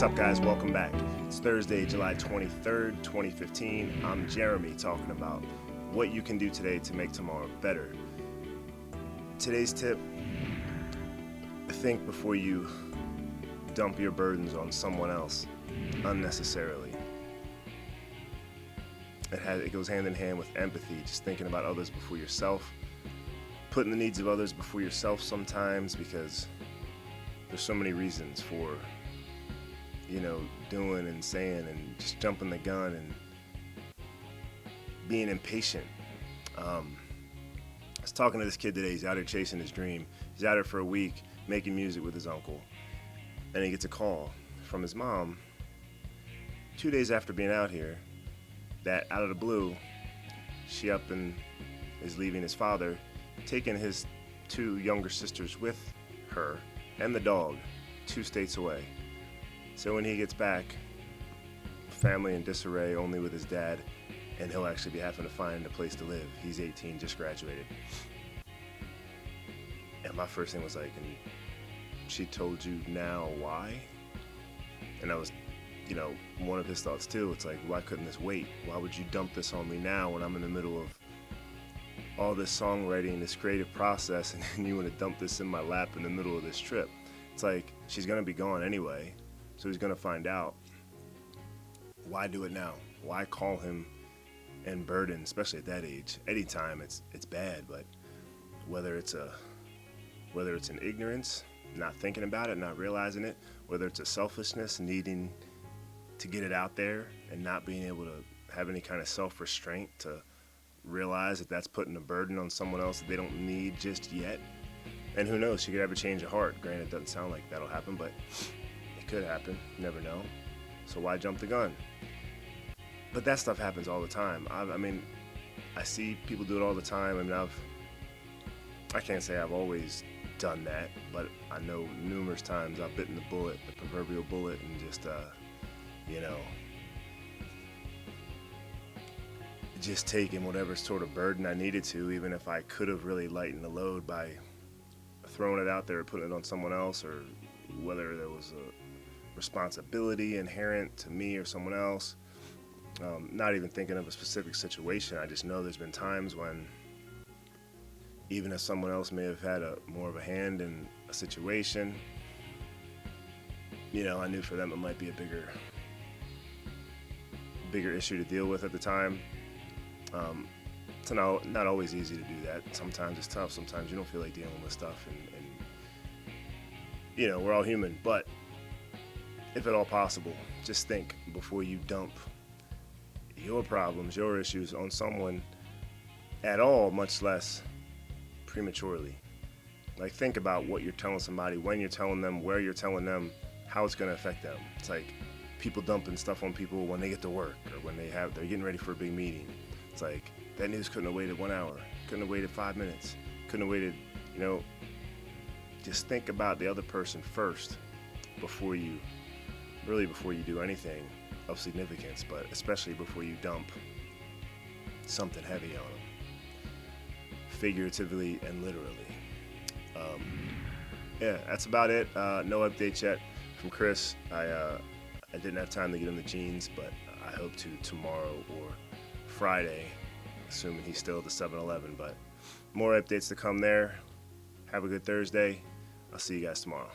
up, guys? Welcome back. It's Thursday, July 23rd, 2015. I'm Jeremy, talking about what you can do today to make tomorrow better. Today's tip: think before you dump your burdens on someone else unnecessarily. It goes hand in hand with empathy, just thinking about others before yourself, putting the needs of others before yourself sometimes, because there's so many reasons for doing and saying and just jumping the gun and being impatient. I was talking to this kid today. He's out here chasing his dream. He's out here for a week making music with his uncle, and he gets a call from his mom 2 days after being out here that out of the blue she up and is leaving his father, taking his two younger sisters with her and the dog 2 states away. So when he gets back, family in disarray, only with his dad, and he'll actually be having to find a place to live. He's 18, just graduated. And my first thing was like, and she told you now why? And that was, one of his thoughts too. It's like, why couldn't this wait? Why would you dump this on me now when I'm in the middle of all this songwriting, this creative process, and then you want to dump this in my lap in the middle of this trip? It's like, she's going to be gone anyway, so he's going to find out. Why do it now? Why call him and burden, especially at that age? Anytime it's bad, but whether it's an ignorance, not thinking about it, not realizing it, whether it's a selfishness, needing to get it out there and not being able to have any kind of self-restraint to realize that that's putting a burden on someone else that they don't need just yet. And who knows, she could have a change of heart. Granted, it doesn't sound like that'll happen, but it could happen. You never know. So why jump the gun? But that stuff happens all the time. I see people do it all the time. I can't say I've always done that, but I know numerous times I've bitten the bullet, the proverbial bullet, and just taking whatever sort of burden I needed to, even if I could have really lightened the load by throwing it out there or putting it on someone else, or whether there was a responsibility inherent to me or someone else. Not even thinking of a specific situation. I just know there's been times when, even if someone else may have had more of a hand in a situation, I knew for them it might be a bigger issue to deal with at the time. It's not always easy to do that. Sometimes it's tough. Sometimes you don't feel like dealing with stuff, and we're all human. But if at all possible, just think before you dump your problems, your issues on someone at all, much less prematurely. Like, think about what you're telling somebody, when you're telling them, where you're telling them, how it's going to affect them. It's like people dumping stuff on people when they get to work, or when they're getting ready for a big meeting. It's like, that news couldn't have waited 1 hour, couldn't have waited 5 minutes, couldn't have waited, just think about the other person first before you do anything of significance, but especially before you dump something heavy on them, figuratively and literally. That's about it. No updates yet from Chris. I didn't have time to get him the jeans, but I hope to tomorrow or Friday, assuming he's still at the 7-Eleven. But more updates to come there. Have a good Thursday. I'll see you guys tomorrow.